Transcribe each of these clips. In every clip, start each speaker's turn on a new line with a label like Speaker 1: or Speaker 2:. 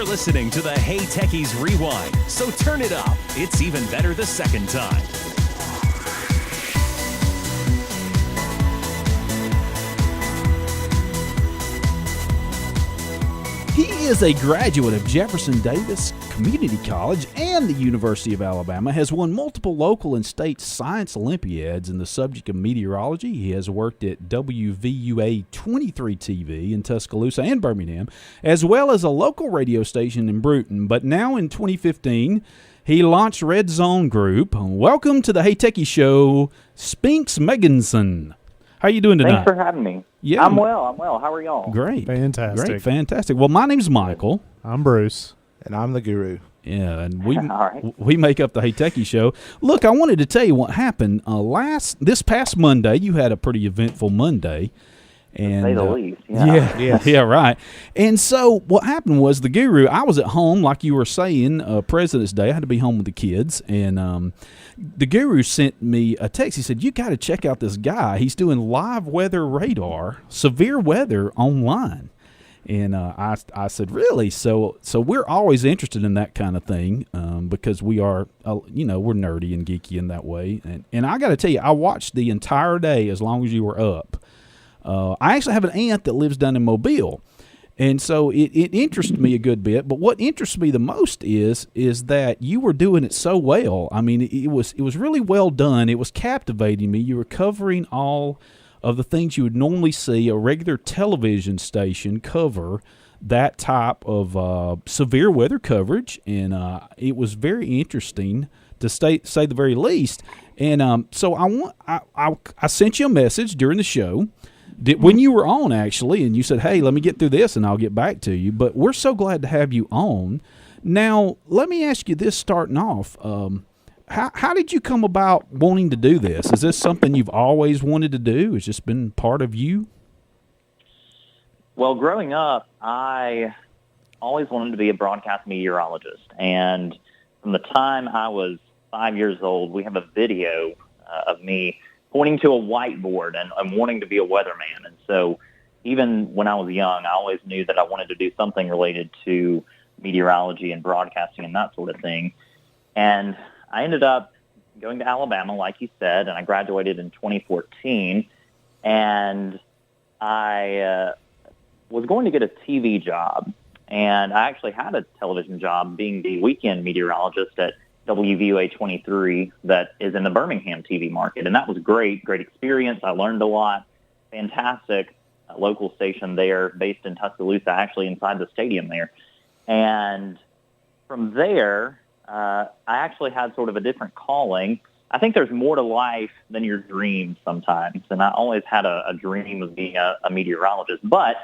Speaker 1: listening to the Hey Techies Rewind, so turn it up. It's even better the second time.
Speaker 2: He is a graduate of Jefferson Davis Community College and the University of Alabama, has won multiple local and state science Olympiads in the subject of meteorology. He has worked at WVUA 23 TV in Tuscaloosa and Birmingham, as well as a local radio station in Bruton. But now in 2015, he launched RedZone Group. Welcome to the Hey Techies Show, Spinks Megginson. How you doing tonight?
Speaker 3: Thanks for having me.
Speaker 2: Yeah,
Speaker 3: I'm well. How are y'all?
Speaker 2: Great.
Speaker 4: Fantastic.
Speaker 2: Great, fantastic. Well, my name's Michael.
Speaker 4: I'm Bruce.
Speaker 5: And I'm the guru.
Speaker 2: Yeah, and
Speaker 3: right.
Speaker 2: we make up the Hey Techies Show. Look, I wanted to tell you what happened this past Monday. You had a pretty eventful Monday. And,
Speaker 3: to say the least,
Speaker 2: yeah, right. And so what happened was the guru, I was at home, like you were saying, President's Day. I had to be home with the kids. And the guru sent me a text. He said, you got to check out this guy. He's doing live weather radar, severe weather online. And I said, really? So we're always interested in that kind of thing because we are, we're nerdy and geeky in that way. And I got to tell you, I watched the entire day as long as you were up. I actually have an aunt that lives down in Mobile, and so it interested me a good bit. But what interests me the most is that you were doing it so well. I mean, it was really well done. It was captivating me. You were covering all of the things you would normally see a regular television station cover, that type of severe weather coverage, and it was very interesting to say the very least. And so I sent you a message during the show. When you were on, actually, and you said, hey, let me get through this and I'll get back to you. But we're so glad to have you on. Now, let me ask you this starting off. How did you come about wanting to do this? Is this something you've always wanted to do? Has just been part of you?
Speaker 3: Well, growing up, I always wanted to be a broadcast meteorologist. And from the time I was 5 years old, we have a video of me pointing to a whiteboard and wanting to be a weatherman. And so even when I was young, I always knew that I wanted to do something related to meteorology and broadcasting and that sort of thing. And I ended up going to Alabama, like you said, and I graduated in 2014. And I was going to get a TV job. And I actually had a television job being the weekend meteorologist at WVUA 23 that is in the Birmingham TV market. And that was great experience. I learned a lot. Fantastic local station there based in Tuscaloosa, actually inside the stadium there. And from there, I actually had sort of a different calling. I think there's more to life than your dreams sometimes. And I always had a dream of being a meteorologist. But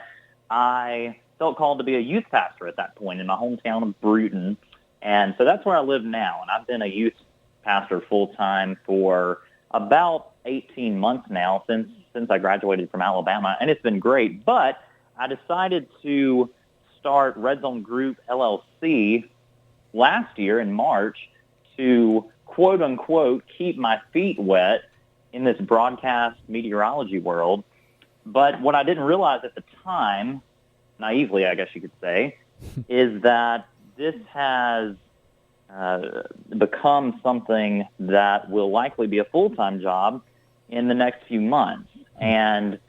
Speaker 3: I felt called to be a youth pastor at that point in my hometown of Bruton. And so that's where I live now, and I've been a youth pastor full-time for about 18 months now since I graduated from Alabama, and it's been great. But I decided to start RedZone Group, LLC, last year in March to, quote-unquote, keep my feet wet in this broadcast meteorology world. But what I didn't realize at the time, naively I guess you could say, is that this has become something that will likely be a full-time job in the next few months. And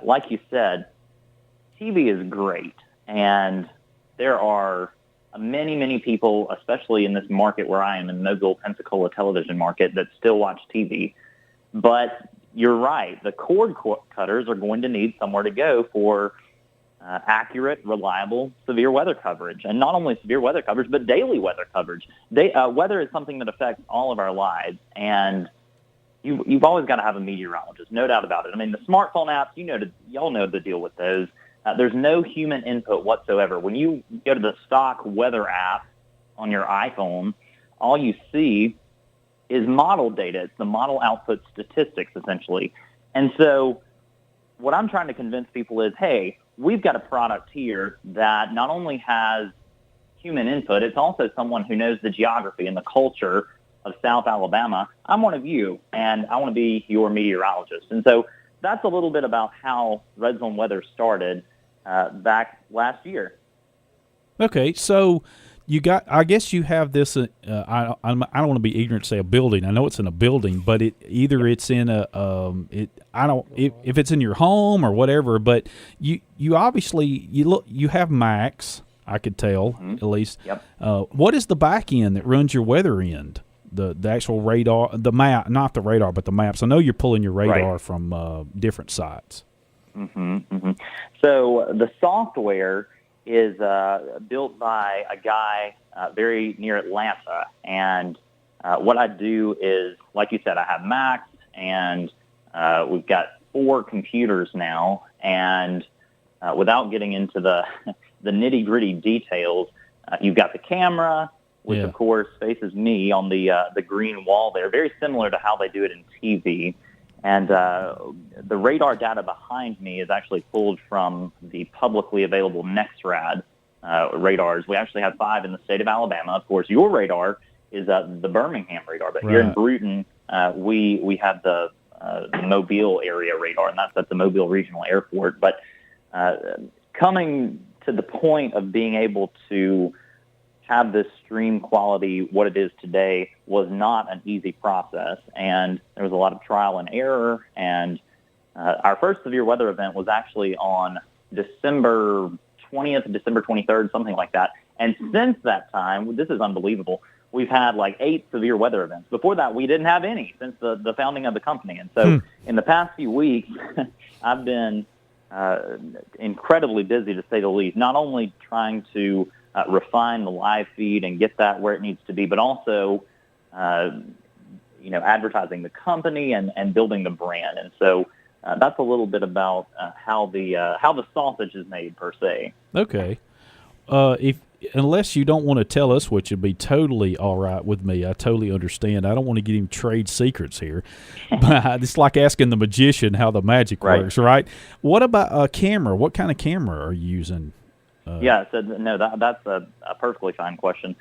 Speaker 3: like you said, TV is great. And there are many, many people, especially in this market where I am, in the Mobile, Pensacola television market, that still watch TV. But you're right. The cord cutters are going to need somewhere to go for accurate, reliable, severe weather coverage. And not only severe weather coverage, but daily weather coverage. Weather is something that affects all of our lives, and you've always got to have a meteorologist, no doubt about it. I mean, the smartphone apps, y'all know the deal with those. There's no human input whatsoever. When you go to the stock weather app on your iPhone, all you see is model data. It's the model output statistics, essentially. And so what I'm trying to convince people is, hey, we've got a product here that not only has human input, it's also someone who knows the geography and the culture of South Alabama. I'm one of you, and I want to be your meteorologist. And so that's a little bit about how RedZone Weather started back last year.
Speaker 2: Okay, so I guess you have this. I don't want to be ignorant to say a building. I know it's in a building, but it's in a if it's in your home or whatever. But you obviously you have Macs. I could tell at least.
Speaker 3: Yep.
Speaker 2: What is the back end that runs your weather end? The actual radar, the map, not the radar, but the maps. I know you're pulling your radar from different sites.
Speaker 3: So the software is built by a guy very near Atlanta, and what I do is, like you said, I have Macs, and we've got 4 computers now, and without getting into the nitty-gritty details, you've got the camera, which of course faces me on the green wall there, very similar to how they do it in TV. And the radar data behind me is actually pulled from the publicly available NEXRAD radars. We actually have 5 in the state of Alabama. Of course, your radar is the Birmingham radar, but here in Bruton, we have the Mobile area radar, and that's at the Mobile Regional Airport. But coming to the point of being able to have this stream quality, what it is today, was not an easy process, and there was a lot of trial and error. And our first severe weather event was actually on December 20th, December 23rd, something like that. And since that time, this is unbelievable, we've had like 8 severe weather events. Before that, we didn't have any since the founding of the company. And so in the past few weeks, I've been incredibly busy, to say the least, not only trying to refine the live feed and get that where it needs to be, but also, advertising the company and building the brand. And so that's a little bit about how the sausage is made, per se. Okay.
Speaker 2: Unless you don't want to tell us, which would be totally all right with me. I totally understand. I don't want to get him trade secrets here. But it's like asking the magician how the magic works, right? What about a camera? What kind of camera are you using?
Speaker 3: That's a perfectly fine question.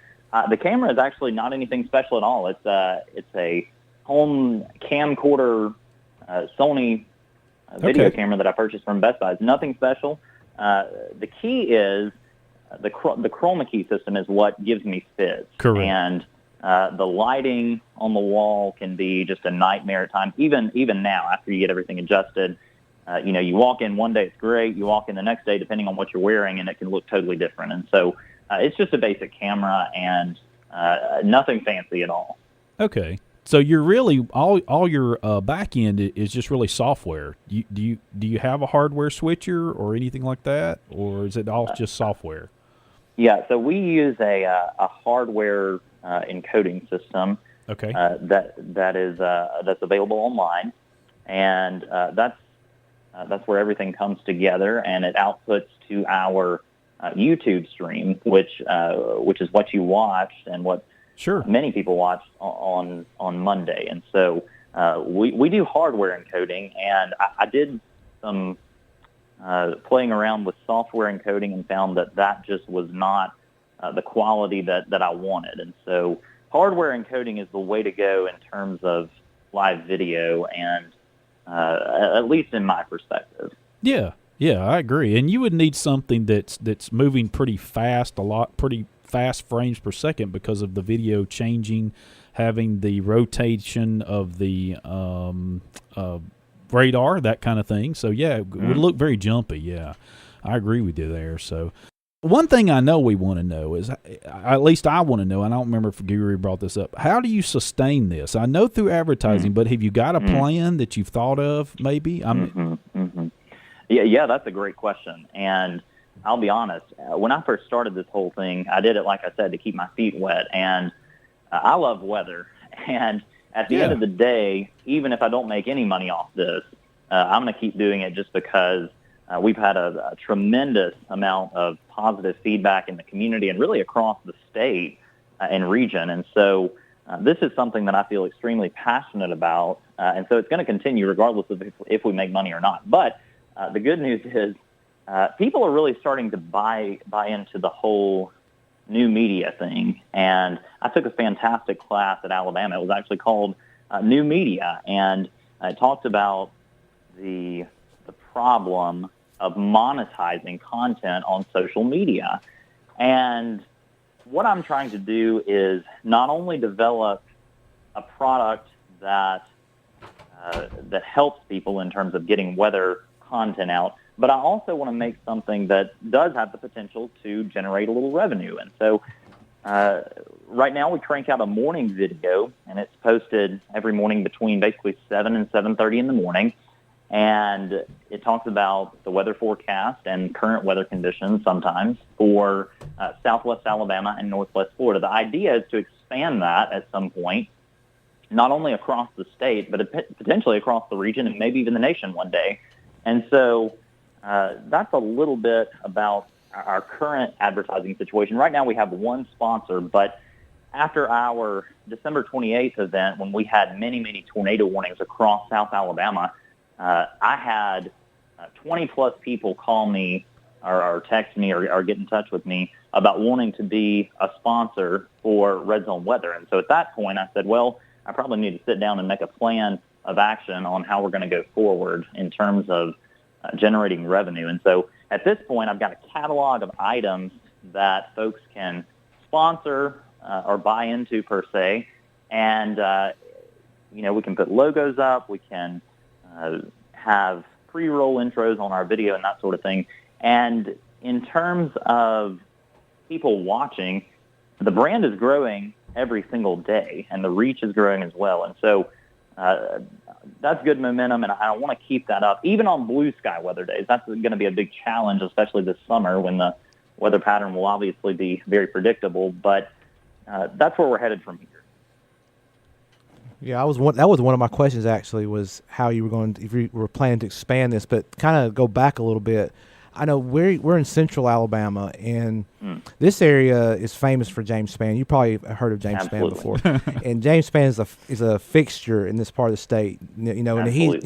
Speaker 3: The camera is actually not anything special at all. It's a home camcorder Sony video camera that I purchased from Best Buy. It's nothing special. The key is the chroma key system is what gives me fits.
Speaker 2: Correct.
Speaker 3: And the lighting on the wall can be just a nightmare at times. Even now, after you get everything adjusted. You walk in one day, it's great. You walk in the next day, depending on what you're wearing, and it can look totally different. And so it's just a basic camera and nothing fancy at all.
Speaker 2: Okay. So you're really all your back end is just really software. Do you have a hardware switcher or anything like that, or is it all just software?
Speaker 3: Yeah. So we use a hardware encoding system.
Speaker 2: Okay.
Speaker 3: That's available online, and that's where everything comes together, and it outputs to our YouTube stream, which is what you watched and what many people watched on Monday. And so we do hardware encoding, and I did some playing around with software encoding and found that just was not the quality that I wanted. And so hardware encoding is the way to go in terms of live video, and at least in my perspective. Yeah,
Speaker 2: I agree. And you would need something that's moving pretty fast, pretty fast frames per second because of the video changing, having the rotation of the radar, that kind of thing. So, it would look very jumpy. Yeah, I agree with you there. So, one thing I know we want to know is, at least I want to know, and I don't remember if Guru brought this up, how do you sustain this? I know through advertising, but have you got a plan that you've thought of maybe?
Speaker 3: Yeah, that's a great question. And I'll be honest, when I first started this whole thing, I did it, like I said, to keep my feet wet. And I love weather. And at the end of the day, even if I don't make any money off this, I'm going to keep doing it just because we've had a tremendous amount of positive feedback in the community and really across the state and region. And so this is something that I feel extremely passionate about. And so it's going to continue regardless of if we make money or not. But the good news is people are really starting to buy into the whole new media thing. And I took a fantastic class at Alabama. It was actually called New Media. And it talked about the problem of monetizing content on social media. And what I'm trying to do is not only develop a product that helps people in terms of getting weather content out, but I also want to make something that does have the potential to generate a little revenue. And so right now we crank out a morning video, and it's posted every morning between basically 7 and 7:30 in the morning. And it talks about the weather forecast and current weather conditions sometimes for southwest Alabama and northwest Florida. The idea is to expand that at some point, not only across the state, but potentially across the region and maybe even the nation one day. And so that's a little bit about our current advertising situation. Right now we have one sponsor, but after our December 28th event, when we had many, many tornado warnings across South Alabama, I had 20-plus people call me or text me or get in touch with me about wanting to be a sponsor for RedZone Weather. And so at that point, I said, well, I probably need to sit down and make a plan of action on how we're going to go forward in terms of generating revenue. And so at this point, I've got a catalog of items that folks can sponsor or buy into per se. And, we can put logos up. We can have pre-roll intros on our video and that sort of thing. And in terms of people watching, the brand is growing every single day, and the reach is growing as well. And so that's good momentum, and I want to keep that up. Even on blue sky weather days, that's going to be a big challenge, especially this summer when the weather pattern will obviously be very predictable. But that's where we're headed from here.
Speaker 4: Yeah, that was one of my questions actually, was how you were if you were planning to expand this, but kind of go back a little bit. I know we're in central Alabama, and this area is famous for James Spann. You probably heard of James Spann before. And James Spann is a fixture in this part of the state. And he's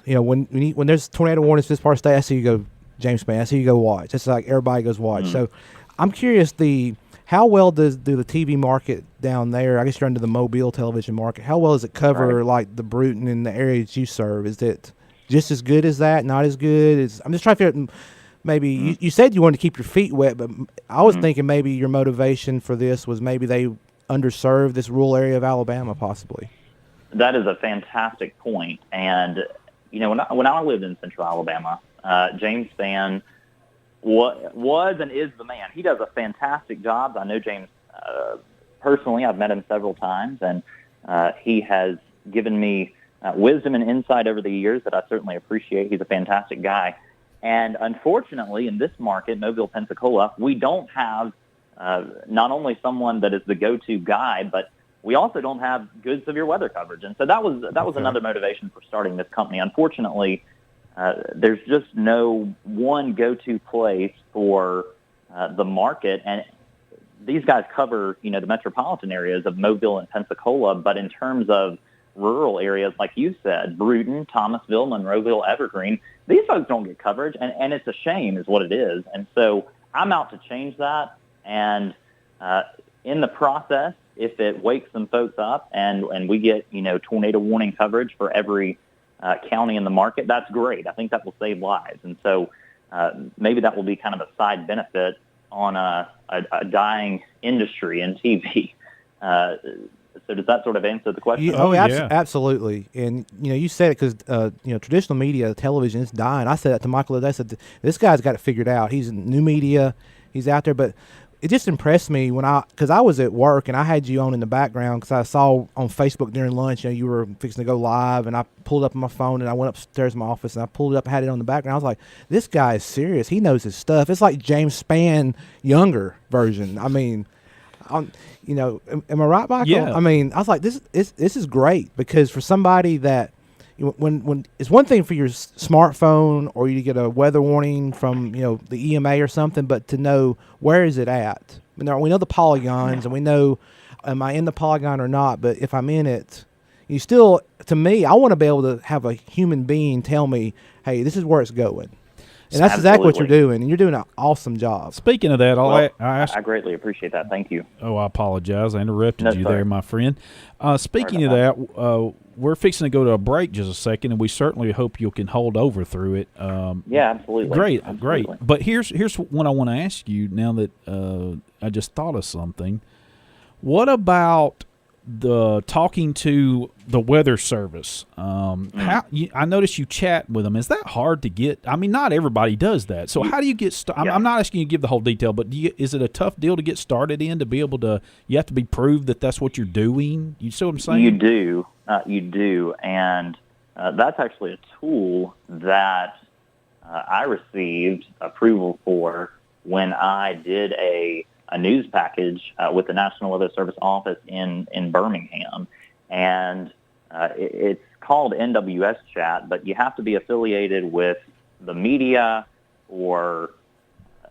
Speaker 4: when there's tornado warnings in this part of the state, I see you go James Spann. I see you go watch. It's like everybody goes watch. So I'm curious, how well do the TV market down there, I guess you're under the Mobile television market, how well does it cover like the Bruton and the areas you serve? Is it just as good as that, not as good? I'm just trying to figure out, maybe you said you wanted to keep your feet wet, but I was thinking maybe your motivation for this was maybe they underserved this rural area of Alabama possibly.
Speaker 3: That is a fantastic point. And, when I lived in central Alabama, James Spann was and is the man. He does a fantastic job. I know James personally. I've met him several times, and he has given me wisdom and insight over the years that I certainly appreciate. He's a fantastic guy. And unfortunately, in this market, Mobile, Pensacola, we don't have not only someone that is the go-to guy, but we also don't have good severe weather coverage. And so that was another motivation for starting this company. Unfortunately, there's just no one go-to place for the market. And these guys cover, the metropolitan areas of Mobile and Pensacola, but in terms of rural areas, like you said, Bruton, Thomasville, Monroeville, Evergreen, these folks don't get coverage, and it's a shame is what it is. And so I'm out to change that. And in the process, if it wakes some folks up and we get, tornado warning coverage for every county in the market, that's great. I think that will save lives. And so maybe that will be kind of a side benefit on a dying industry in TV. So does that sort of answer the question?
Speaker 4: Absolutely. And, you said it because, traditional media, television, is dying. I said that to Michael the other day. I said, this guy's got it figured out. He's in new media. He's out there. But it just impressed me because I was at work and I had you on in the background because I saw on Facebook during lunch, you were fixing to go live, and I pulled up on my phone and I went upstairs to my office and I pulled it up and had it on the background. I was like, this guy is serious. He knows his stuff. It's like James Spann younger version. I mean, am I right, Michael?
Speaker 2: Yeah.
Speaker 4: I mean, I was like, this is great, because for somebody that when it's one thing for your smartphone or you get a weather warning from the EMA or something, but to know where is it at. We know the polygons and we know, am I in the polygon or not? But if I'm in it, you still, to me, I want to be able to have a human being tell me, hey, this is where it's going. And that's exactly what you're doing, and you're doing an awesome job.
Speaker 2: Speaking of that,
Speaker 3: I greatly appreciate that. Thank you.
Speaker 2: Oh, I apologize. I interrupted you there, my friend. Speaking of that, we're fixing to go to a break just a second, and we certainly hope you can hold over through it.
Speaker 3: Yeah, absolutely.
Speaker 2: Great,
Speaker 3: Absolutely.
Speaker 2: great. But here's what I want to ask you now that I just thought of something. What about the talking to the weather service? I noticed you chat with them. Is that hard to get? I mean, not everybody does that. So how do you get started?
Speaker 3: Yeah.
Speaker 2: I'm not asking you to give the whole detail, but is it a tough deal to get started in, to be able to, you have to be proved that that's what you're doing? You see what I'm saying?
Speaker 3: You do. And that's actually a tool that I received approval for when I did a news package with the National Weather Service office in Birmingham. And it's called NWS Chat, but you have to be affiliated with the media or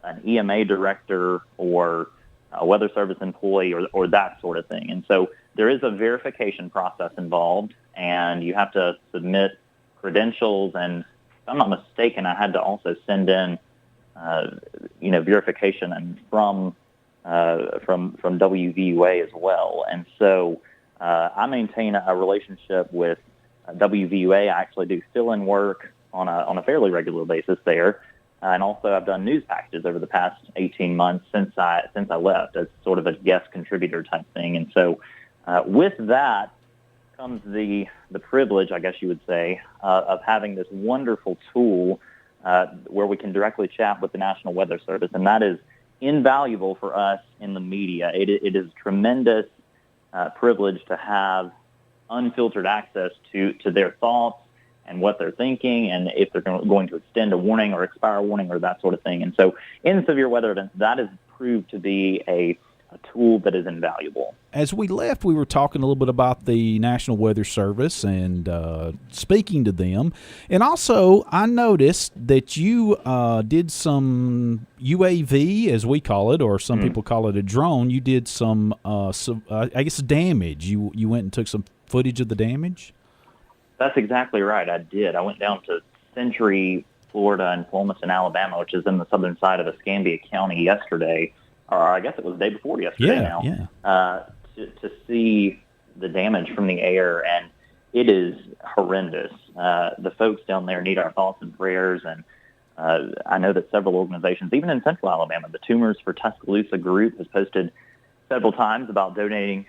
Speaker 3: an EMA director or a weather service employee or that sort of thing. And so there is a verification process involved, and you have to submit credentials. And if I'm not mistaken, I had to also send in, verification and from WVUA as well. And so I maintain a relationship with WVUA. I actually do fill-in work on a fairly regular basis there. And also I've done news packages over the past 18 months since I left as sort of a guest contributor type thing. And so with that comes the privilege, I guess you would say, of having this wonderful tool where we can directly chat with the National Weather Service. And that is invaluable for us in the media. It is tremendous privilege to have unfiltered access to their thoughts and what they're thinking, and if they're going to extend a warning or expire a warning or that sort of thing. And so in severe weather events, that has proved to be a tool that is invaluable.
Speaker 2: As we left, we were talking a little bit about the National Weather Service and speaking to them. And also, I noticed that you did some UAV, as we call it, or some people call it a drone. You did some, I guess, damage. You went and took some footage of the damage?
Speaker 3: That's exactly right. I did. I went down to Century, Florida, and Fulmerton, Alabama, which is in the southern side of Escambia County yesterday, or I guess it was the day before yesterday to see the damage from the air, and it is horrendous. The folks down there need our thoughts and prayers, and I know that several organizations, even in central Alabama, the Tumors for Tuscaloosa group has posted several times about donating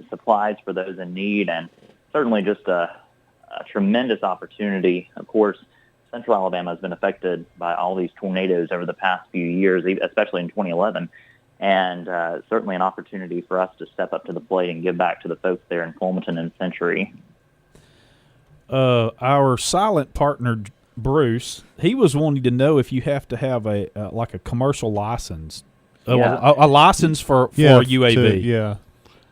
Speaker 3: supplies for those in need, and certainly just a tremendous opportunity. Of course, central Alabama has been affected by all these tornadoes over the past few years, especially in 2011, and certainly an opportunity for us to step up to the plate and give back to the folks there in Fulmerton and Century.
Speaker 2: Our silent partner, Bruce, he was wanting to know if you have to have a commercial license, a license for UAV.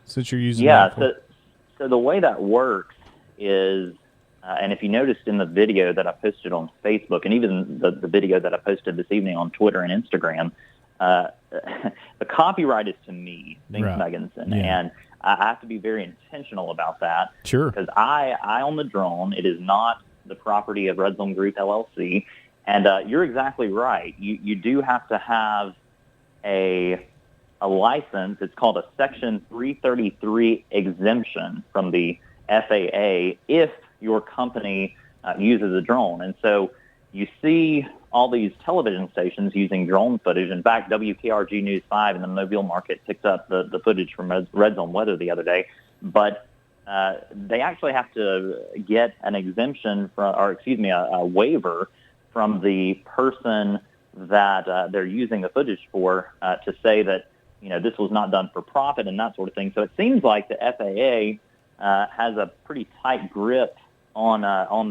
Speaker 5: Since you're using
Speaker 3: so the way that works is, and if you noticed in the video that I posted on Facebook, and even the video that I posted this evening on Twitter and Instagram, the copyright is to me, Spinks Megginson, and I have to be very intentional about that.
Speaker 2: Sure.
Speaker 3: Because I own the drone. It is not the property of RedZone Group, LLC. And you're exactly right. You do have to have a license. It's called a Section 333 exemption from the FAA if your company uses a drone. And so you see all these television stations using drone footage. In fact, WKRG News 5 in the Mobile market picked up the footage from RedZone Weather the other day. But they actually have to get an exemption a waiver from the person that they're using the footage for to say that, this was not done for profit and that sort of thing. So it seems like the FAA has a pretty tight grip on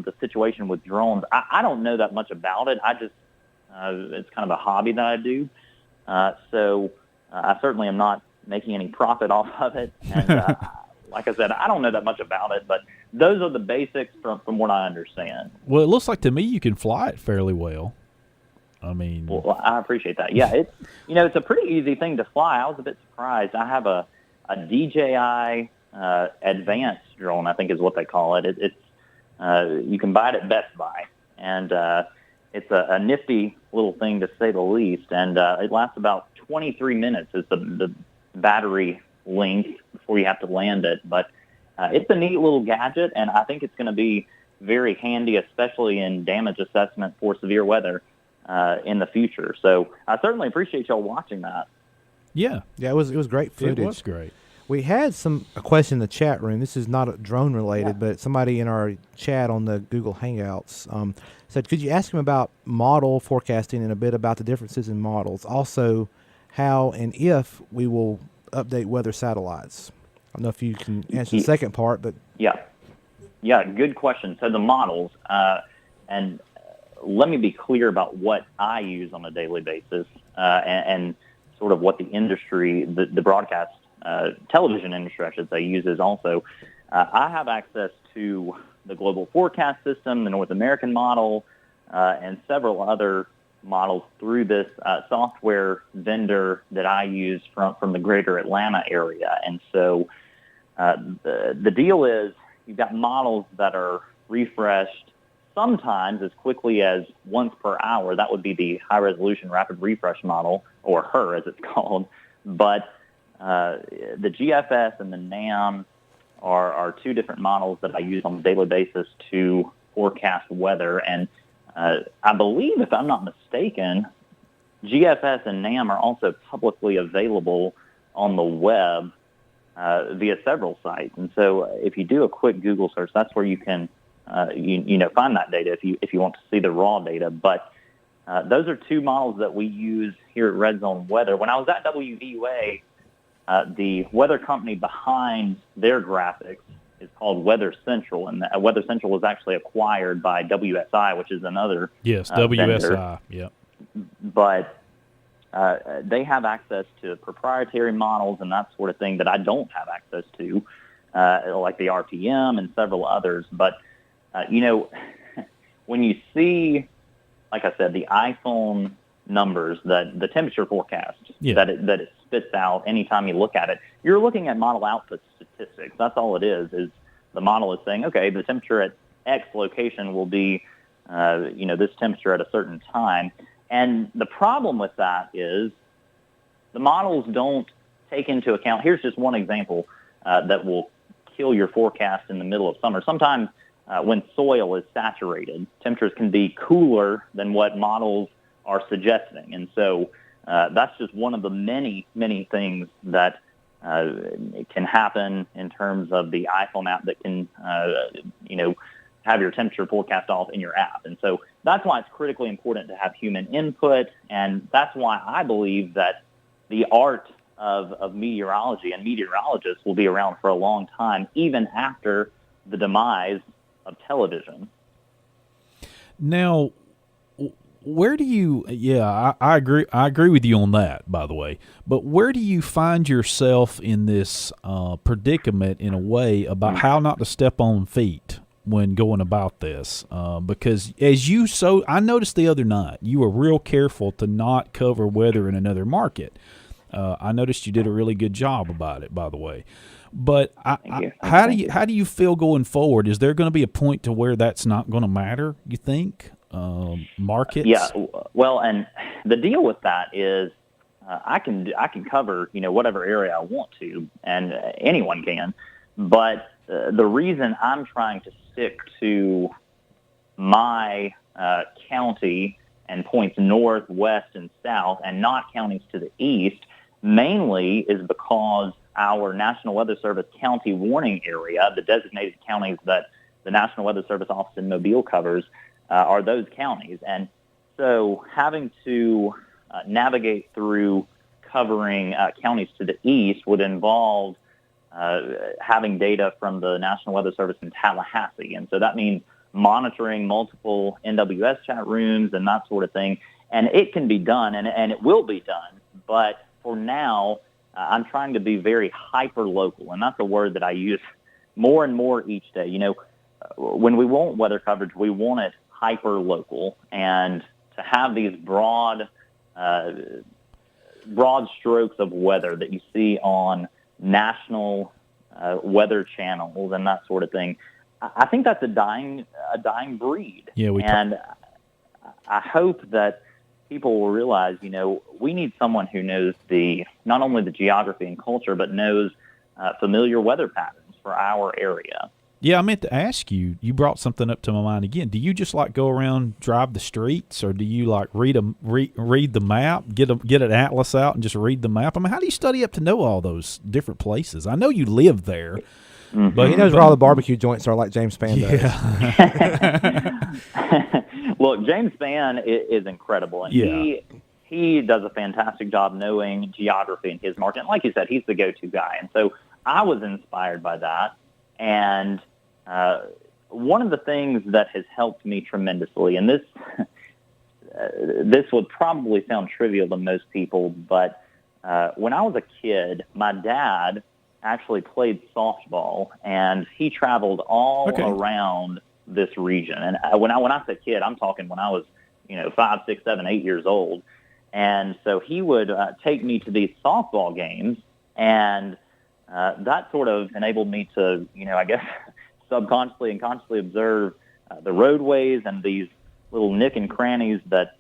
Speaker 3: the situation with drones. I don't know that much about it. I just it's kind of a hobby that I do. So I certainly am not making any profit off of it. And like I said, I don't know that much about it, but those are the basics from what I understand.
Speaker 2: Well, it looks like to me you can fly it fairly well. I mean,
Speaker 3: well, I appreciate that. Yeah, it's a pretty easy thing to fly. I was a bit surprised. I have a DJI advanced drone, I think is what they call it. It's you can buy it at Best Buy, and it's a nifty little thing to say the least. And it lasts about 23 minutes is the battery length before you have to land it. But it's a neat little gadget, and I think it's going to be very handy, especially in damage assessment for severe weather in the future. So I certainly appreciate y'all watching that.
Speaker 2: Yeah.
Speaker 4: Yeah, it was great footage.
Speaker 2: It was great.
Speaker 4: We had a question in the chat room. This is not drone related, but somebody in our chat on the Google Hangouts said, could you ask him about model forecasting and a bit about the differences in models? Also, how and if we will update weather satellites. I don't know if you can answer the second part, but
Speaker 3: yeah, good question. So the models, and let me be clear about what I use on a daily basis, and sort of what the industry, the broadcast television industry, I should say, uses also. I have access to the Global Forecast System, the North American model, and several other models through this software vendor that I use from the greater Atlanta area. And so the deal is you've got models that are refreshed sometimes as quickly as once per hour. That would be the high-resolution rapid refresh model, or HER as it's called. But the GFS and the NAM are two different models that I use on a daily basis to forecast weather. And I believe, if I'm not mistaken, GFS and NAM are also publicly available on the web via several sites. And so if you do a quick Google search, that's where you can find that data if you want to see the raw data. But those are two models that we use here at RedZone Weather. When I was at WVUA, the weather company behind their graphics is called Weather Central, and Weather Central was actually acquired by WSI, which is another
Speaker 2: WSI,
Speaker 3: vendor.
Speaker 2: yeah.
Speaker 3: But they have access to proprietary models and that sort of thing that I don't have access to, like the RPM and several others. But when you see, like I said, the iPhone numbers, that the temperature forecast that it spits out anytime you look at it, you're looking at model output statistics. That's all it is the model is saying, okay, the temperature at X location will be, this temperature at a certain time. And the problem with that is the models don't take into account, here's just one example that will kill your forecast in the middle of summer. Sometimes when soil is saturated, temperatures can be cooler than what models are suggesting. And so that's just one of the many, many things that can happen in terms of the iPhone app that can, have your temperature forecast off in your app. And so that's why it's critically important to have human input. And that's why I believe that the art of meteorology and meteorologists will be around for a long time, even after the demise of television.
Speaker 2: Now, where do you? Yeah, I agree. I agree with you on that, by the way. But where do you find yourself in this predicament, in a way, about how not to step on feet when going about this? Because I noticed the other night, you were real careful to not cover weather in another market. I noticed you did a really good job about it, by the way. But how do you feel going forward? Is there going to be a point to where that's not going to matter, you think? Markets?
Speaker 3: Yeah, well, and the deal with that is I can cover whatever area I want to, and anyone can. But the reason I'm trying to stick to my county and points north, west, and south, and not counties to the east, mainly is because our National Weather Service county warning area, the designated counties that the National Weather Service office in Mobile covers, are those counties. And so having to navigate through covering counties to the east would involve having data from the National Weather Service in Tallahassee. And so that means monitoring multiple NWS chat rooms and that sort of thing. And it can be done, and it will be done. But for now, I'm trying to be very hyper-local, and that's a word that I use more and more each day. When we want weather coverage, we want it hyper-local, and to have these broad strokes of weather that you see on national weather channels and that sort of thing, I think that's a dying breed.
Speaker 2: Yeah,
Speaker 3: and I hope that people will realize, we need someone who knows not only the geography and culture, but knows familiar weather patterns. for our area.
Speaker 2: Yeah, I meant to ask you. You brought something up to my mind again. Do you just like go around, drive the streets, or do you like read the map, get an atlas out, and just read the map? I mean, how do you study up to know all those different places? I know you live there,
Speaker 4: but he knows where all the barbecue joints are, like James Spann
Speaker 3: does. Look, James Spann is incredible, and he does a fantastic job knowing geography in his market. And like you said, he's the go-to guy, and so I was inspired by that. And one of the things that has helped me tremendously, and this would probably sound trivial to most people, but when I was a kid, my dad actually played softball, and he traveled all around this region. And when I say kid, I'm talking when I was 5, 6, 7, 8 years old. And so he would take me to these softball games, and that sort of enabled me to, I guess, subconsciously and consciously observe the roadways and these little nick and crannies that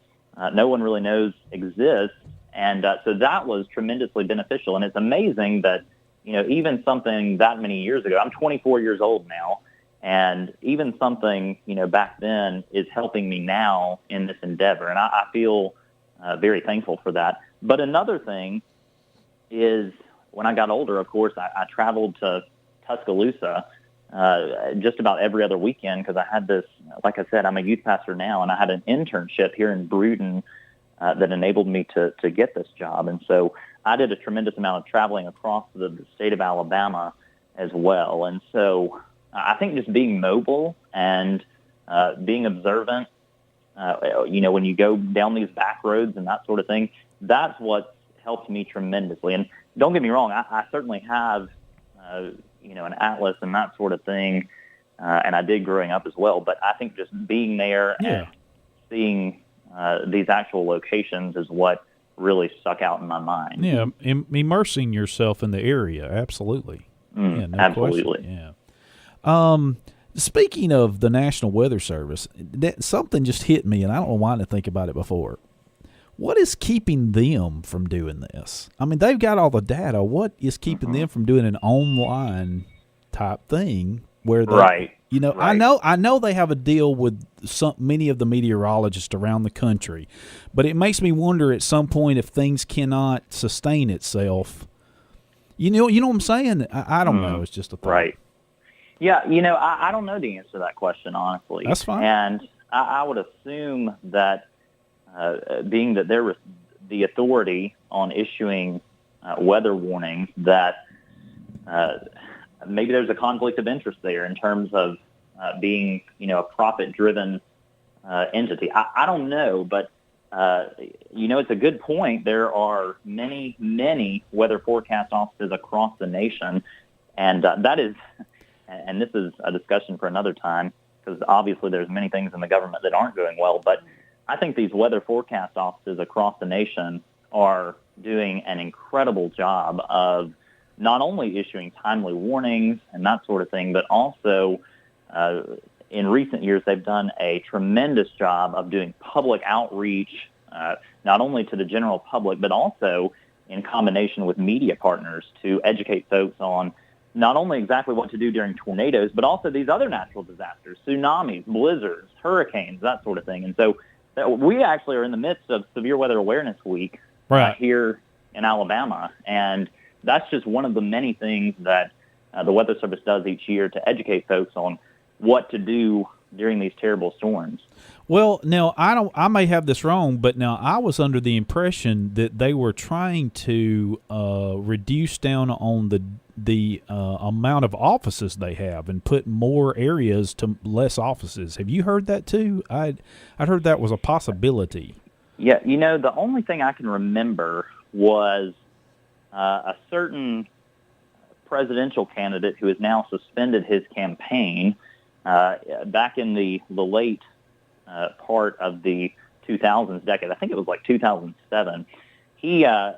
Speaker 3: no one really knows exist. And so that was tremendously beneficial. And it's amazing that, even something that many years ago, I'm 24 years old now, and even something, back then is helping me now in this endeavor. And I feel very thankful for that. But another thing is, when I got older, of course, I traveled to Tuscaloosa just about every other weekend because I had this, like I said, I'm a youth pastor now, and I had an internship here in Brewton that enabled me to get this job. And so I did a tremendous amount of traveling across the state of Alabama as well. And so I think just being mobile and being observant, when you go down these back roads and that sort of thing, that's what helped me tremendously. And don't get me wrong, I certainly have, an atlas and that sort of thing, and I did growing up as well. But I think just being there and seeing these actual locations is what really stuck out in my mind.
Speaker 2: Yeah, immersing yourself in the area, absolutely. No
Speaker 3: absolutely.
Speaker 2: Question. Yeah. Speaking of the National Weather Service, something just hit me, and I don't know why I didn't think about it before. What is keeping them from doing this? I mean, they've got all the data. What is keeping them from doing an online type thing where they,
Speaker 3: right.
Speaker 2: I know they have a deal with many of the meteorologists around the country, but it makes me wonder at some point if things cannot sustain itself. You know what I'm saying? I don't know. It's just a thought.
Speaker 3: Right. Yeah, I don't know the answer to that question, honestly.
Speaker 2: That's fine.
Speaker 3: And I would assume that being that they're the authority on issuing weather warnings, that maybe there's a conflict of interest there in terms of being, a profit-driven entity. I don't know, but, it's a good point. There are many, many weather forecast offices across the nation, and that is, and this is a discussion for another time, because obviously there's many things in the government that aren't going well, but I think these weather forecast offices across the nation are doing an incredible job of not only issuing timely warnings and that sort of thing, but also in recent years they've done a tremendous job of doing public outreach, not only to the general public, but also in combination with media partners to educate folks on not only exactly what to do during tornadoes, but also these other natural disasters, tsunamis, blizzards, hurricanes, that sort of thing. And so we actually are in the midst of Severe Weather Awareness Week here in Alabama, and that's just one of the many things that the Weather Service does each year to educate folks on what to do during these terrible storms.
Speaker 2: Well, now I may have this wrong, but now I was under the impression that they were trying to reduce down on the amount of offices they have and put more areas to less offices. Have you heard that too? I'd heard that was a possibility.
Speaker 3: Yeah, the only thing I can remember was a certain presidential candidate who has now suspended his campaign back in the late part of the 2000s decade. I think it was like 2007. He's a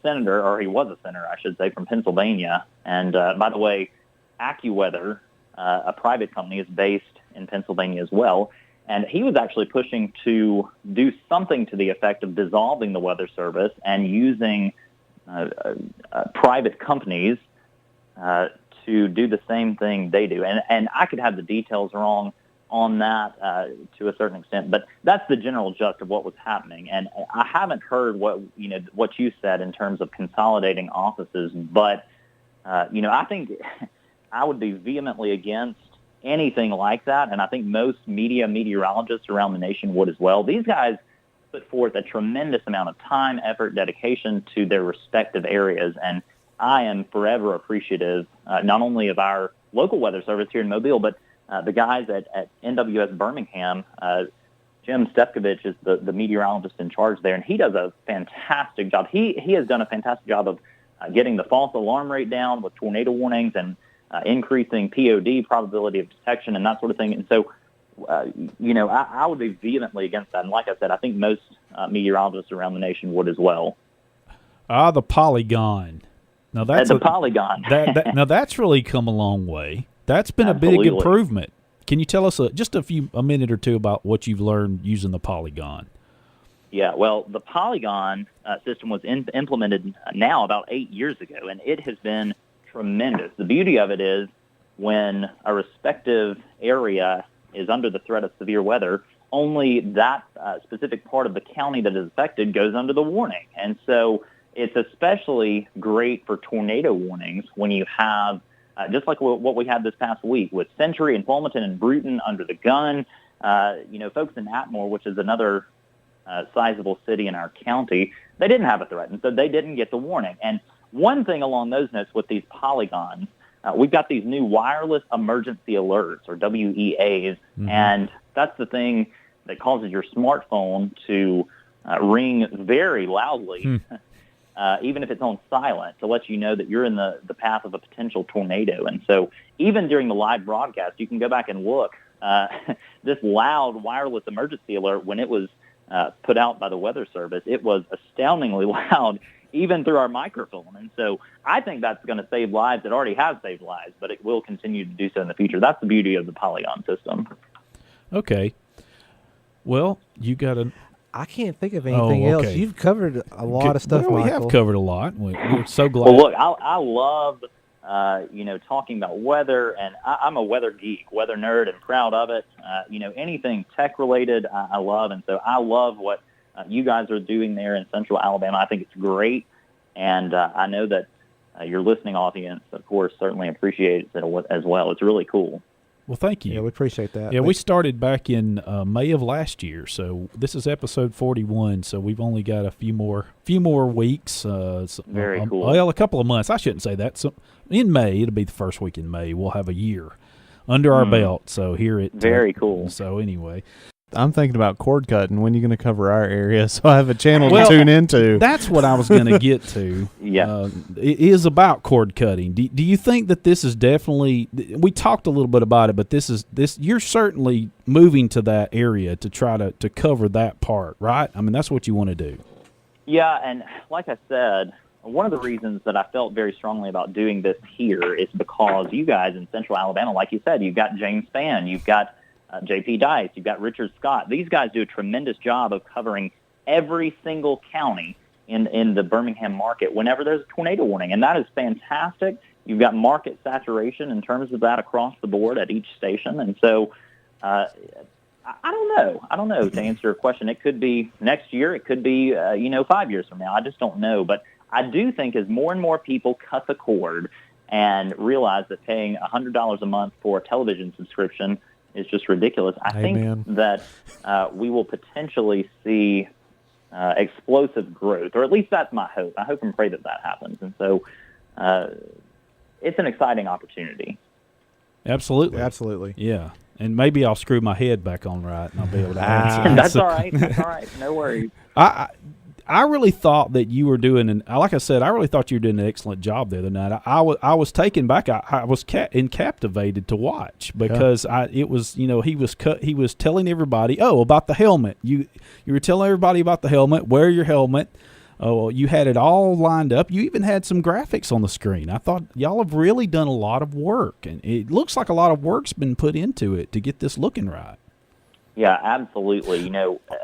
Speaker 3: senator, or he was a senator, I should say, from Pennsylvania. And by the way, AccuWeather, a private company, is based in Pennsylvania as well. And he was actually pushing to do something to the effect of dissolving the Weather Service and using private companies to do the same thing they do. And I could have the details wrong on that to a certain extent, but that's the general gist of what was happening. And I haven't heard what you said in terms of consolidating offices, but I think I would be vehemently against anything like that, and I think most meteorologists around the nation would as well. These guys put forth a tremendous amount of time, effort, dedication to their respective areas, and I am forever appreciative not only of our local weather service here in Mobile, but the guys at NWS Birmingham. Jim Stefkovich is the meteorologist in charge there, and he does a fantastic job. He has done a fantastic job of getting the false alarm rate down with tornado warnings and increasing POD, probability of detection, and that sort of thing. And so, I would be vehemently against that. And like I said, I think most meteorologists around the nation would as well.
Speaker 2: The Polygon. Now that's
Speaker 3: the Polygon.
Speaker 2: Now that's really come a long way. That's been
Speaker 3: Absolutely.
Speaker 2: a big improvement. Can you tell us just a minute or two about what you've learned using the Polygon?
Speaker 3: Yeah, well, the Polygon system was implemented now about 8 years ago, and it has been tremendous. The beauty of it is when a respective area is under the threat of severe weather, only that specific part of the county that is affected goes under the warning. And so it's especially great for tornado warnings when you have, just like what we had this past week with Century and Fulmerton and Bruton under the gun, folks in Atmore, which is another sizable city in our county, they didn't have a threat, and so they didn't get the warning. And one thing along those notes with these polygons, we've got these new wireless emergency alerts, or WEAs, and that's the thing that causes your smartphone to ring very loudly, even if it's on silent, to let you know that you're in the path of a potential tornado. And so even during the live broadcast, you can go back and look. This loud wireless emergency alert, when it was put out by the Weather Service, it was astoundingly loud, even through our microphone. And so I think that's going to save lives. It already has saved lives, but it will continue to do so in the future. That's the beauty of the Polygon system.
Speaker 2: Okay. Well, you got to...
Speaker 4: I can't think of anything else. You've covered a lot of stuff,
Speaker 2: Michael. We have covered a lot. We're so glad.
Speaker 3: Well, look, I love, talking about weather, and I'm a weather geek, weather nerd, and proud of it. Anything tech-related, I love, and so I love what you guys are doing there in Central Alabama. I think it's great, and I know that your listening audience, of course, certainly appreciates it as well. It's really cool.
Speaker 2: Well, thank you.
Speaker 4: Yeah, we appreciate that.
Speaker 2: Yeah, we started back in May of last year, so this is episode 41. So we've only got a few more weeks.
Speaker 3: Very cool.
Speaker 2: Well, a couple of months. I shouldn't say that. So in May, it'll be the first week in May. We'll have a year under our belt. So here it.
Speaker 3: Very cool.
Speaker 2: So anyway.
Speaker 5: I'm thinking about cord cutting. When are you going to cover our area so I have a channel to tune into?
Speaker 2: That's what I was going to get to.
Speaker 3: Yeah.
Speaker 2: It is about cord cutting. Do you think that this is definitely, we talked a little bit about it, but this you're certainly moving to that area to try to cover that part, right? I mean, that's what you want to do.
Speaker 3: Yeah, and like I said, one of the reasons that I felt very strongly about doing this here is because you guys in Central Alabama, like you said, you've got James Spann, you've got J.P. Dice, you've got Richard Scott. These guys do a tremendous job of covering every single county in the Birmingham market whenever there's a tornado warning, and that is fantastic. You've got market saturation in terms of that across the board at each station, and so I don't know to answer your question. It could be next year. It could be 5 years from now. I just don't know, but I do think as more and more people cut the cord and realize that paying $100 a month for a television subscription is just ridiculous. I think that we will potentially see explosive growth, or at least that's my hope. I hope and pray that happens. And so it's an exciting opportunity.
Speaker 2: Absolutely. Yeah. And maybe I'll screw my head back on right and I'll be able to answer.
Speaker 3: That's all right. That's all right. No worries.
Speaker 2: I really thought that you were doing, like I said, I really thought you were doing an excellent job the other night. I was taken back. I was captivated to watch because it was, he was telling everybody, about the helmet. You were telling everybody about the helmet. Wear your helmet. Oh, you had it all lined up. You even had some graphics on the screen. I thought y'all have really done a lot of work, and it looks like a lot of work's been put into it to get this looking right.
Speaker 3: Yeah, absolutely.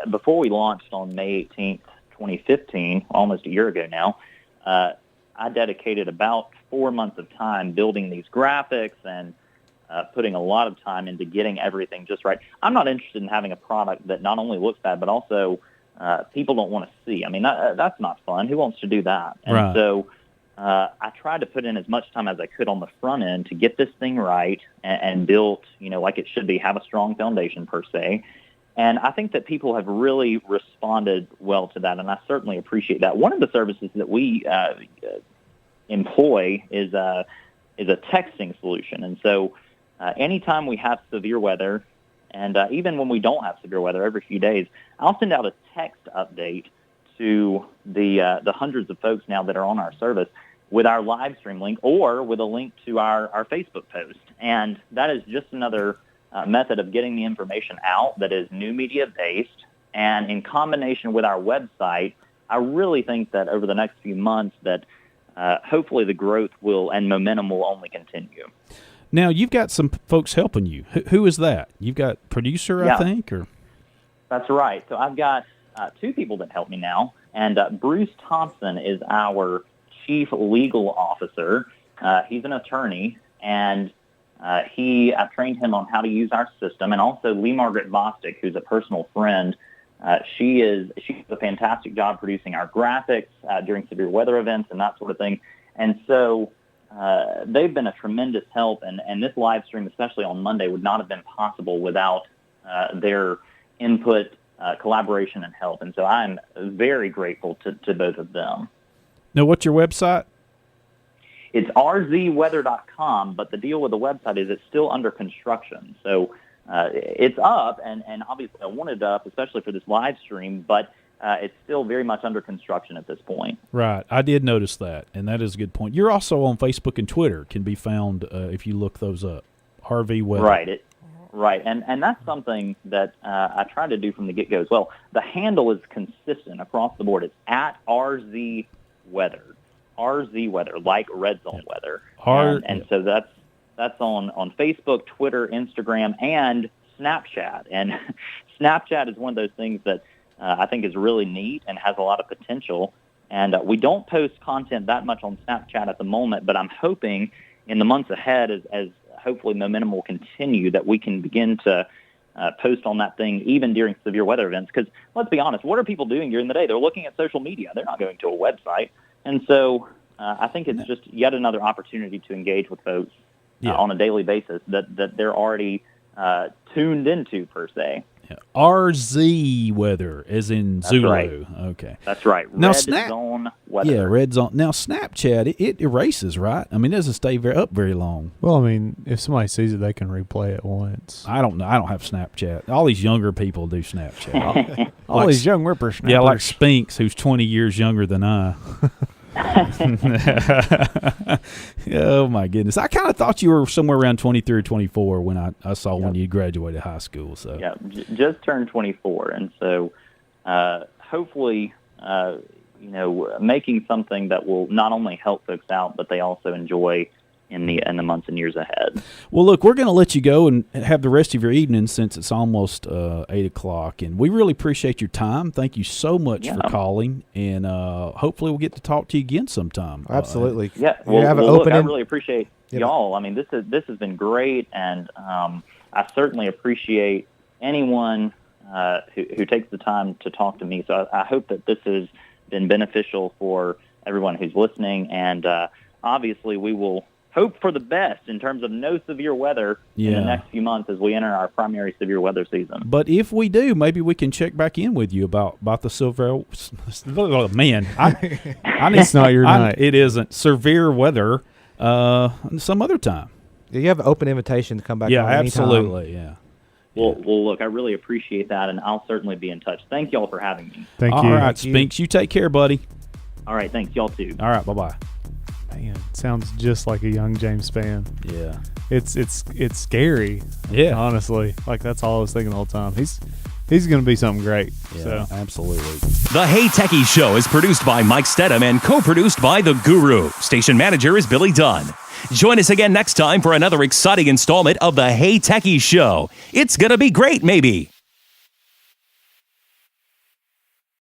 Speaker 3: Before we launched on May 18th, 2015, almost a year ago now, I dedicated about 4 months of time building these graphics and putting a lot of time into getting everything just right. I'm not interested in having a product that not only looks bad, but also people don't want to see. I mean, that's not fun. Who wants to do that? And
Speaker 2: right.
Speaker 3: So I tried to put in as much time as I could on the front end to get this thing right and built, like it should be, have a strong foundation per se. And I think that people have really responded well to that, and I certainly appreciate that. One of the services that we employ is a texting solution. And so anytime we have severe weather, and even when we don't have severe weather every few days, I'll send out a text update to the hundreds of folks now that are on our service with our live stream link or with a link to our Facebook post. And that is just another method of getting the information out that is new media based. And in combination with our website, I really think that over the next few months that hopefully the growth will and momentum will only continue.
Speaker 2: Now, you've got some folks helping you. Who is that? You've got producer, I think? Or
Speaker 3: That's right. So I've got 2 people that help me now. And Bruce Thompson is our chief legal officer. He's an attorney, and I've trained him on how to use our system. And also Margaret Bostic, who's a personal friend. She does a fantastic job producing our graphics during severe weather events and that sort of thing. And so they've been a tremendous help, and this live stream, especially on Monday, would not have been possible without their input, collaboration, and help. And so I'm very grateful to both of them.
Speaker 2: Now, what's your website?
Speaker 3: It's rzweather.com, but the deal with the website is it's still under construction. So it's up, and obviously I want it up, especially for this live stream, but it's still very much under construction at this point.
Speaker 2: Right. I did notice that, and that is a good point. You're also on Facebook and Twitter. Can be found if you look those up. RV Weather.
Speaker 3: Right. Right. And that's something that I tried to do from the get-go as well. The handle is consistent across the board. It's at RZ Weather. RZ Weather, like RedZone Weather. And so that's on Facebook, Twitter, Instagram, and Snapchat. And Snapchat is one of those things that I think is really neat and has a lot of potential. And we don't post content that much on Snapchat at the moment, but I'm hoping in the months ahead, as hopefully momentum will continue, that we can begin to post on that thing even during severe weather events. Because let's be honest, what are people doing during the day? They're looking at social media. They're not going to a website. And so I think it's just yet another opportunity to engage with folks on a daily basis that they're already tuned into, per se.
Speaker 2: Yeah. RZ Weather, as in
Speaker 3: That's
Speaker 2: Zulu.
Speaker 3: Right.
Speaker 2: Okay.
Speaker 3: That's right.
Speaker 2: Now,
Speaker 3: RedZone Weather.
Speaker 2: Yeah, RedZone. Now, Snapchat, it erases, right? I mean, it doesn't stay up very long.
Speaker 5: Well, I mean, if somebody sees it, they can replay it once.
Speaker 2: I don't know. I don't have Snapchat. All these younger people do Snapchat.
Speaker 5: All these young whippersnappers.
Speaker 2: Yeah, like Spinks, who's 20 years younger than I. Oh, my goodness. I kind of thought you were somewhere around 23 or 24 when I saw when you graduated high school. So
Speaker 3: yeah, just turned 24. And so hopefully, making something that will not only help folks out, but they also enjoy in the months and years ahead.
Speaker 2: Well, look, we're going to let you go and have the rest of your evening since it's almost 8 o'clock. And we really appreciate your time. Thank you so much for calling. And hopefully we'll get to talk to you again sometime.
Speaker 4: Absolutely.
Speaker 3: I really appreciate y'all. I mean, this has been great. And I certainly appreciate anyone who takes the time to talk to me. So I hope that this has been beneficial for everyone who's listening. And obviously we will hope for the best in terms of no severe weather in the next few months as we enter our primary severe weather season.
Speaker 2: But if we do, maybe we can check back in with you about the severe. Man,
Speaker 5: it's not your night.
Speaker 2: It isn't severe weather. Some other time.
Speaker 4: You have an open invitation to come back.
Speaker 2: Yeah,
Speaker 4: on
Speaker 2: absolutely.
Speaker 4: anytime.
Speaker 2: Yeah.
Speaker 3: Well, look, I really appreciate that, and I'll certainly be in touch. Thank y'all for having me.
Speaker 5: Thank you.
Speaker 2: All right, Spinks, you take care, buddy.
Speaker 3: All right, thanks. Y'all too.
Speaker 2: All right, bye-bye.
Speaker 5: Man, sounds just like a young James Spann.
Speaker 2: Yeah.
Speaker 5: It's scary.
Speaker 2: Yeah.
Speaker 5: Honestly. Like, that's all I was thinking the whole time. He's going to be something great.
Speaker 2: Yeah,
Speaker 5: so.
Speaker 2: Absolutely.
Speaker 1: The Hey Techies Show is produced by Mike Stedham and co-produced by The Guru. Station manager is Billy Dunn. Join us again next time for another exciting installment of the Hey Techies Show. It's going to be great, maybe.